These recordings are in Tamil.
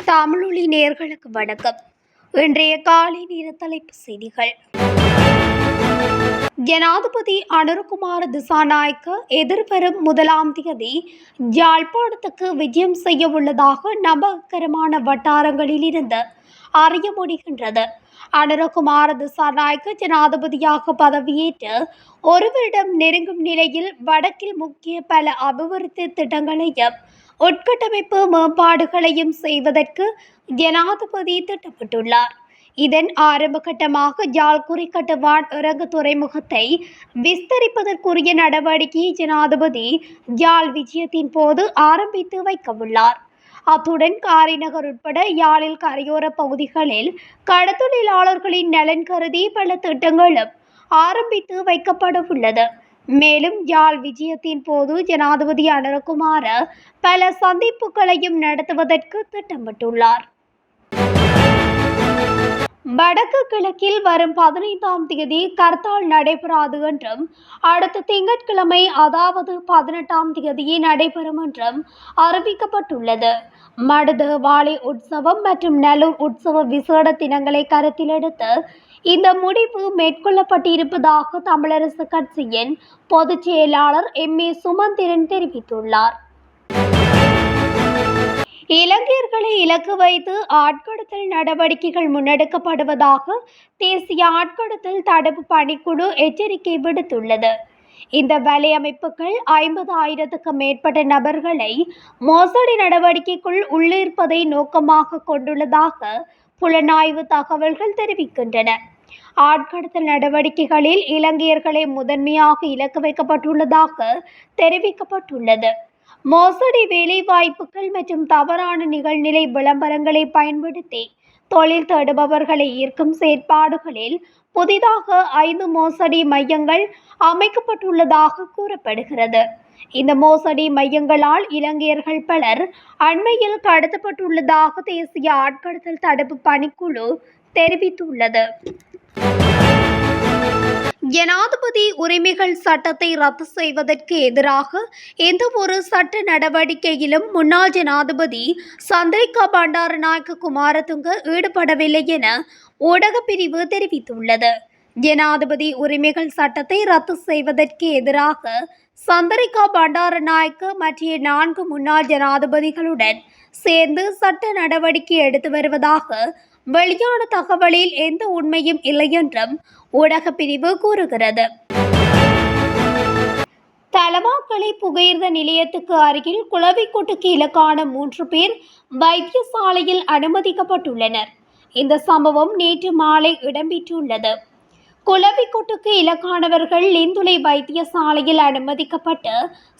தமிழொலி நேயர்களுக்கு வணக்கம். இன்றைய காலை நேர தலைப்பு செய்திகள். ஜனாதிபதி அனுரகுமார திசாநாயக்க எதிர்வரும் 1ஆம் தேதி யாழ்ப்பாணத்துக்கு விஜயம் செய்ய உள்ளதாக நம்பகரமான வட்டாரங்களில் இருந்து அறிய முடிகின்றது. அனுரகுமார திசாநாயக்க ஜனாதிபதியாக பதவியேற்று ஒரு வருடம் நெருங்கும் நிலையில் வடக்கில் முக்கிய பல அபிவிருத்தி திட்டங்களையும் உட்கட்டமைப்பு மேம்பாடுகளையும் செய்வதற்கு ஜனாதிபதி திட்டமிட்டுள்ளார். இதன் ஆரம்ப கட்டமாக யாழ் குறிக்கட்டுவான் இறங்கு துறைமுகத்தை விஸ்தரிப்பதற்குரிய நடவடிக்கையை ஜனாதிபதி யாழ் விஜயத்தின் போது ஆரம்பித்து வைக்கவுள்ளார். அத்துடன் காரைநகர் உட்பட யாழில் கரையோர பகுதிகளில் கடத்தொழிலாளர்களின் நலன் கருதி பல திட்டங்களும் ஆரம்பித்து வைக்கப்பட உள்ளது. மேலும் யாழ் விஜயத்தின் போது ஜனாதிபதி அனுரகுமார பல சந்திப்புகளையும் நடத்துவதற்கு திட்டமிட்டுள்ளார். வடக்கு கிழக்கில் வரும் 15ஆம் தேதி கர்த்தால் நடைபெறாது என்றும் அடுத்த திங்கட்கிழமை அதாவது 18ஆம் தேதியே நடைபெறும் என்றும் அறிவிக்கப்பட்டுள்ளது. மடுதேவாளி உற்சவம் மற்றும் நல்லூர் உற்சவ விசேட தினங்களை கருத்தில் எடுத்து இந்த முடிவு மேற்கொள்ளப்பட்டிருப்பதாக தமிழரசு கட்சியின் பொதுச் செயலாளர் எம்.ஏ. சுமந்திரன் தெரிவித்துள்ளார். இலங்கையர்களை இலக்கு வைத்து ஆட்கடத்தல் நடவடிக்கைகள் முன்னெடுக்கப்படுவதாக தேசிய ஆட்கடத்தல் தடுப்பு பணிக்குழு எச்சரிக்கை விடுத்துள்ளது. இந்த வலையமைப்புகள் 50,000க்கும் மேற்பட்ட நபர்களை மோசடி நடவடிக்கைக்குள் உள்ளிருப்பதை நோக்கமாக கொண்டுள்ளதாக புலனாய்வு தகவல்கள் தெரிவிக்கின்றன. ஆட்கடத்தல் நடவடிக்கைகளில் இலங்கையர்களை முதன்மையாக இலக்கு வைக்கப்பட்டுள்ளதாக தெரிவிக்கப்பட்டுள்ளது. மோசடி வேலைவாய்ப்புகள் மற்றும் தவறான நிகழ்நிலை விளம்பரங்களை பயன்படுத்தி தொழில் தேடுபவர்களை ஈர்க்கும் செயற்பாடுகளில் புதிதாக 5 மோசடி மையங்கள் அமைக்கப்பட்டுள்ளதாக கூறப்படுகிறது. இந்த மோசடி மையங்களால் இலங்கையர்கள் பலர் அண்மையில் கடத்தப்பட்டுள்ளதாக தேசிய ஆட்கடத்தல் தடுப்பு பணிக்குழு தெரிவித்துள்ளது. ஜனாதிபதி உரிமைகள் சட்டத்தை ரத்து செய்வதற்கு எதிராக எந்த ஒரு சட்ட நடவடிக்கையிலும் முன்னாள் ஜனாதிபதி சந்திரிகா பண்டாரநாயக்க குமாரதுங்க ஈடுபடவில்லை என ஊடகப் பிரிவு தெரிவித்துள்ளது. ஜனாதிபதி உரிமைகள் சட்டத்தை ரத்து செய்வதற்கு எதிராக சந்திரிகா பண்டாரநாயக்க மற்ற 4 முன்னாள் ஜனாதிபதிகளுடன் சேர்ந்து சட்ட நடவடிக்கை எடுத்து வருவதாக வெளியான தகவலில் எந்த உண்மையும் இல்லை என்றும் ஊடகப் பிரிவு கூறுகிறது. தலவாக்கலை புகையிரத நிலையத்துக்கு அருகில் குளவிக்கொட்டுக்கு இலக்கான 3 பேர் வைத்தியசாலையில் அனுமதிக்கப்பட்டுள்ளனர். இந்த சம்பவம் நேற்று மாலை இடம்பெற்றுள்ளது. குளவிக்கொட்டுக்கு இலக்கானவர்கள் லிந்துலை வைத்தியசாலையில் அனுமதிக்கப்பட்டு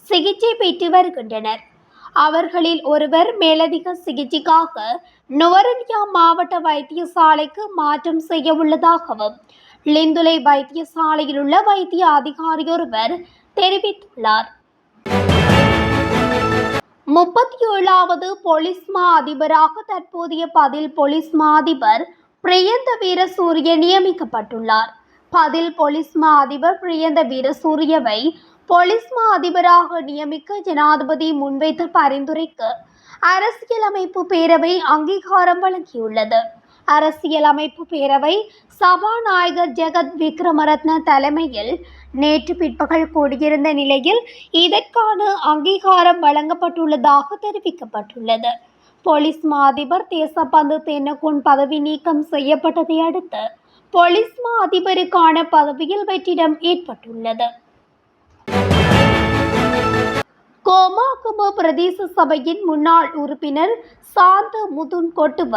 சிகிச்சை பெற்று வருகின்றனர். அவர்களில் ஒருவர் மேலதிக சிகிச்சைக்காக நுவரெலியா மாவட்ட வைத்தியசாலைக்கு மாற்றம் செய்ய உள்ளதாகவும் லிந்துலை வைத்தியசாலையில் உள்ள வைத்திய அதிகாரியொருவர் தெரிவித்துள்ளார். 37வது பொலிஸ் மா அதிபராக தற்போதைய பதில் பொலிஸ் மா அதிபர் பிரியந்த வீரசூரிய நியமிக்கப்பட்டுள்ளார். பதில் பொலிஸ் மா அதிபர் பிரியந்த வீரசூரியவை பொலிஸ் மா அதிபராக நியமிக்க ஜனாதிபதி முன்வைத்த பரிந்துரைக்கு அரசியலமைப்பு பேரவை அங்கீகாரம் வழங்கியுள்ளது. அரசியலமைப்பு பேரவை சபாநாயகர் ஜெகத் விக்ரமரத்ன தலைமையில் நேற்று பிற்பகல் கூடியிருந்த நிலையில் இதற்கான அங்கீகாரம் வழங்கப்பட்டுள்ளதாக தெரிவிக்கப்பட்டுள்ளது. பொலிஸ் மா அதிபர் தேசபந்து தென்னகோன் பதவி நீக்கம் செய்யப்பட்டதை அடுத்து பொலிஸ் மா அதிபருக்கான பதவியில் வெற்றிடம் ஏற்பட்டுள்ளது. கோமாகம பிரதேச சபையின் முன்னாள் உறுப்பினர் சாந்த முதுன் கொட்டுவ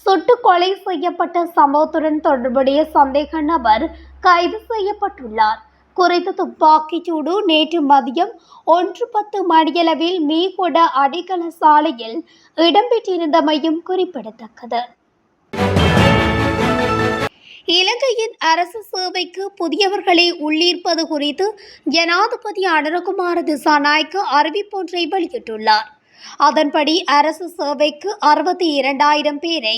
சுட்டு கொலை செய்யப்பட்ட சம்பவத்துடன் தொடர்புடைய சந்தேக நபர் கைது செய்யப்பட்டுள்ளார். குறித்த துப்பாக்கிச் சூடு நேற்று மதியம் 1:10 மணியளவில் மீகொட அடிக்கல சாலையில் இடம்பெற்றிருந்தமையும் குறிப்பிடத்தக்கது. இலங்கையின் அரசு சேவைக்கு புதியவர்களை உள்ளீர்ப்பது குறித்து ஜனாதிபதி அனுரகுமார திசாநாயக்க அறிவிப்பொன்றை வெளியிட்டுள்ளார். அதன்படி அரசு சேவைக்கு 62,000 பேரை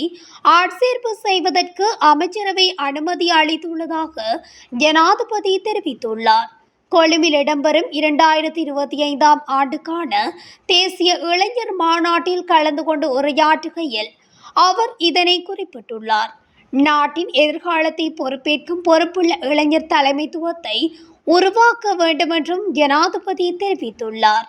ஆட்சேர்ப்பு செய்வதற்கு அமைச்சரவை அனுமதி அளித்துள்ளதாக ஜனாதிபதி தெரிவித்துள்ளார். கொழும்பில் இடம்பெறும் 2025ஆம் ஆண்டுக்கான தேசிய இளைஞர் மாநாட்டில் கலந்து கொண்டு உரையாற்றுகையில் அவர் இதனை குறிப்பிட்டுள்ளார். நாட்டின் எதிர்காலத்தை பொறுப்பேற்கும் பொறுப்புள்ள இளைஞர் தலைமைத்துவத்தை உருவாக்க வேண்டுமென்றும் ஜனாதிபதி தெரிவித்துள்ளார்.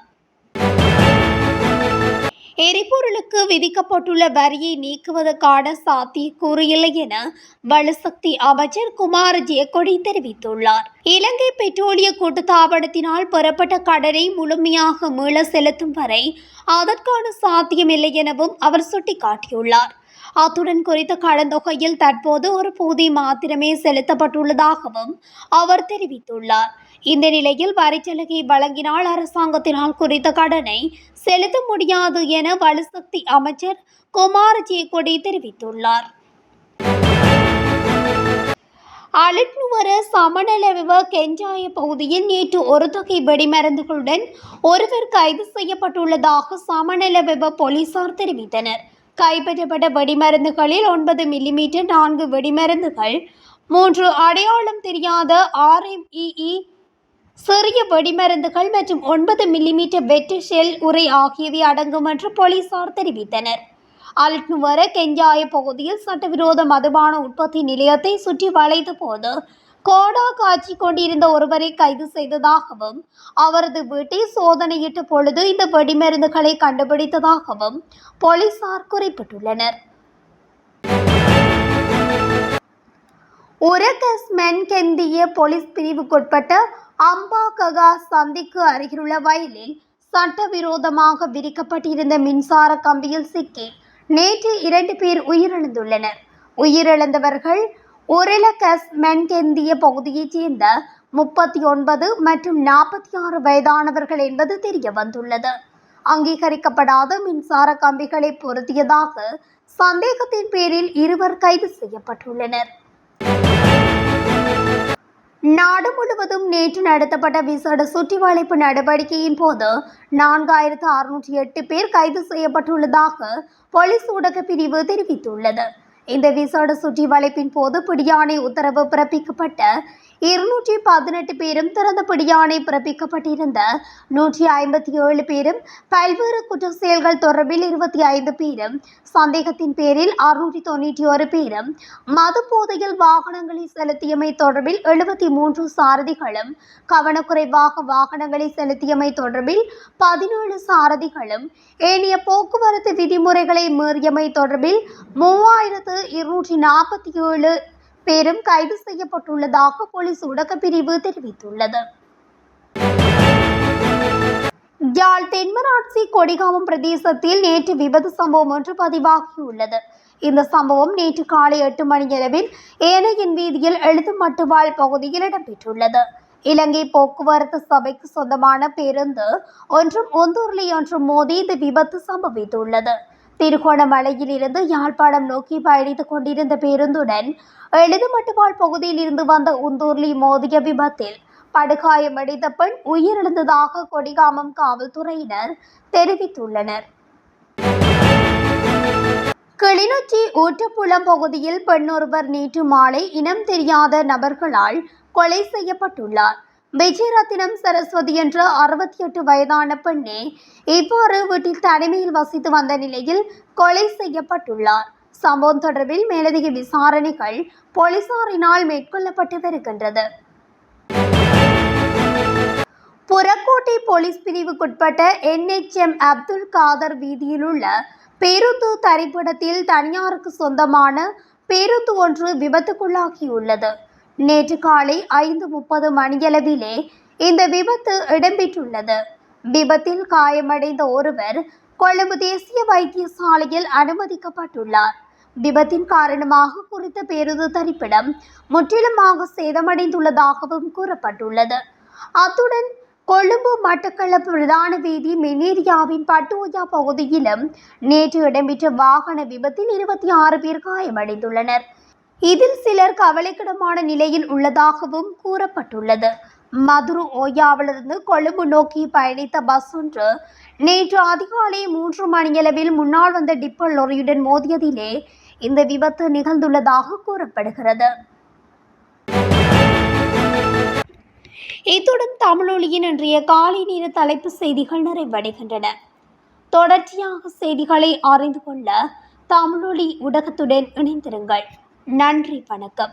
எரிபொருளுக்கு விதிக்கப்பட்டுள்ள வரியை நீக்குவதற்கான சாத்தியக்கூறு இல்லை என வலுசக்தி அமைச்சர் குமார் ஜெயக்கொடி தெரிவித்துள்ளார். இலங்கை பெட்ரோலிய கூட்டுத்தாபனத்தினால் பெறப்பட்ட கடனை முழுமையாக மீள செலுத்தும் வரை அதற்கான சாத்தியமில்லை எனவும் அவர் சுட்டிக்காட்டியுள்ளார். அத்துடன் குறித்த கடன் தொகையில் தற்போது ஒரு பகுதி மாத்திரமே செலுத்தப்பட்டுள்ளதாகவும் அவர் தெரிவித்துள்ளார். இந்த நிலையில் வரிச்சலுகை வழங்கினால் அரசாங்கத்தினால் குறித்த கடனை செலுத்த முடியாது என வலுசக்தி அமைச்சர் குமார் ஜெயக்கொடி தெரிவித்துள்ளார். அலட்னுவர சமநலவெவ கெஞ்சாய பகுதியில் நேற்று ஒரு தொகை வெடிமருந்துகளுடன் ஒருவர் கைது செய்யப்பட்டுள்ளதாக சமநலவெவ போலீசார் தெரிவித்தனர். கைப்பற்றப்பட்ட வெடிமருந்துகளில் 9 மில்லிமீட்டர் 4 வெடிமருந்துகள், 3 அடையாளம் தெரியாத RMEE சிறிய வெடிமருந்துகள் மற்றும் 9 மில்லிமீட்டர் வெட்டு ஷெல் உரை ஆகியவை அடங்கும் என்று போலீசார் தெரிவித்தனர். அலட்னுவர கெஞ்சாய பகுதியில் சட்டவிரோத மதுபான உற்பத்தி நிலையத்தை சுற்றி வளைத்த போது கோடா காட்சி கொண்டிருந்த ஒருவரை கைது செய்ததாகவும் அவரது வீட்டை சோதனையிட்ட பொழுது இந்த வெடிமருந்துகளை கண்டுபிடித்ததாகவும் போலீசார் குறிப்பிட்டுள்ளனர். உரகஸ் மென்கெந்திய போலீஸ் பிரிவுக்குட்பட்ட அம்பாககா சந்திக்கு அருகிலுள்ள வயலில் சட்டவிரோதமாக விரிக்கப்பட்டிருந்த மின்சார கம்பியில் சிக்கி நேற்று 2 பேர் உயிரிழந்துள்ளனர். உயிரிழந்தவர்கள் உரலகஸ் மென்கெந்திய பகுதியைச் சேர்ந்த 39 மற்றும் 46 வயதானவர்கள் என்பது தெரிய வந்துள்ளது. அங்கீகரிக்கப்படாத மின்சார கம்பிகளை பொருத்தியதாக சந்தேகத்தின் பேரில் 2 கைது செய்யப்பட்டுள்ளனர். நாடு முழுவதும் நேற்று நடத்தப்பட்ட விசேட சுற்றிவளைப்பு நடவடிக்கையின் போது 4608 பேர் கைது செய்யப்பட்டுள்ளதாக போலீஸ் ஊடக பிரிவு தெரிவித்துள்ளது. இந்த விசேட சுற்றிவளைப்பின் போது பிடியாணை உத்தரவு பிறப்பிக்கப்பட்ட 218 பேரும், திறந்த பிடியாணை பிறப்பிக்கப்பட்டிருந்த 157 பேரும், பல்வேறு குற்ற செயல்கள் தொடர்பில் 25 பேரும், சந்தேகத்தின் பேரில் 691 பேரும், மது போதையில் வாகனங்களை செலுத்தியமை தொடர்பில் 73 சாரதிகளும், கவனக்குறைவாக வாகனங்களை செலுத்தியமை தொடர்பில் 17 சாரதிகளும், ஏனைய போக்குவரத்து விதிமுறைகளை மீறியமை தொடர்பில் 3247 பேரும் கைது செய்யப்பட்டுள்ளதாக போலீஸ் ஊடக பிரிவு தெரிவித்துள்ளது. யாழ் தென்மராட்சி கொடிகாமம் பிரதேசத்தில் நேற்று விபத்து சம்பவம் ஒன்று பதிவாகியுள்ளது. இந்த சம்பவம் நேற்று காலை 8 மணியளவில் ஏனையின் வீதியில் எழுதுமட்டுவாழ் பகுதியில் இடம்பெற்றுள்ளது. இலங்கை போக்குவரத்து சபைக்கு சொந்தமான பேருந்து ஒன்றும் ஒந்தூர்லி ஒன்றும் மோதி இந்த விபத்து சம்பவித்துள்ளது. திருகோணமலையில் இருந்து யாழ்ப்பாணம் நோக்கி பயணித்துக் கொண்டிருந்த பேருந்துடன் எழுதுமட்டுவாழ் பகுதியில் இருந்து வந்த உந்தூர்லி மோதிய விபத்தில் படுகாயமடைந்த பெண் உயிரிழந்ததாக கொடிகாமம் காவல்துறையினர் தெரிவித்துள்ளனர். கிளிநொச்சி ஊற்றப்புலம் பகுதியில் பெண்ணொருவர் நேற்று மாலை இனம் தெரியாத நபர்களால் கொலை செய்யப்பட்டுள்ளார். விஜயரத்தினம் சரஸ்வதி என்ற 68 வயதான பெண்ணே இவ்வாறு வீட்டில் தனிமையில் வசித்து வந்த நிலையில் கொலை செய்யப்பட்டுள்ளார். சம்பவம் தொடர்பில் மேலதிக விசாரணைகள் போலீசாரினால் மேற்கொள்ளப்பட்டு வருகின்றது. புறக்கோட்டை போலீஸ் பிரிவுக்குட்பட்ட NHM அப்துல் காதர் வீதியில் உள்ள பேருந்து தரிப்பிடத்தில் தனியாருக்கு சொந்தமான பேருந்து ஒன்று விபத்துக்குள்ளாகியுள்ளது. நேற்று காலை 5:30 மணியளவிலே இந்த விபத்து இடம்பெற்றுள்ளது. விபத்தில் காயமடைந்த ஒருவர் கொழும்பு தேசிய வைத்தியசாலையில் அனுமதிக்கப்பட்டுள்ளார். விபத்தின் காரணமாக குறித்த பேருந்து தரிப்பிடம் முற்றிலுமாக சேதமடைந்துள்ளதாகவும் கூறப்பட்டுள்ளது. அத்துடன் கொழும்பு மட்டக்களப்பு பிரதான வீதி மினேரியாவின் பட்டுயா பகுதியிலும் நேற்று இடம்பெற்ற வாகன விபத்தில் 26 பேர் காயமடைந்துள்ளனர். இதில் சிலர் கவலைக்கிடமான நிலையில் உள்ளதாகவும் கூறப்பட்டுள்ளது. மதுரு ஓயாவிலிருந்து கொழும்பு நோக்கி பயணித்த பஸ் ஒன்று நேற்று அதிகாலை 3 மணியளவில் முன்னால் வந்த டிப்பர் லொரியுடன் மோதியதிலே இந்த விபத்து நிகழ்ந்துள்ளதாக கூறப்படுகிறது. இத்துடன் தமிழொலியின் இன்றைய காலை நேர தலைப்பு செய்திகள் நிறைவடைகின்றன. தொடர்ச்சியாக செய்திகளை அறிந்து கொள்ள தமிழொலி ஊடகத்துடன் இணைந்திருங்கள். நன்றி, வணக்கம்.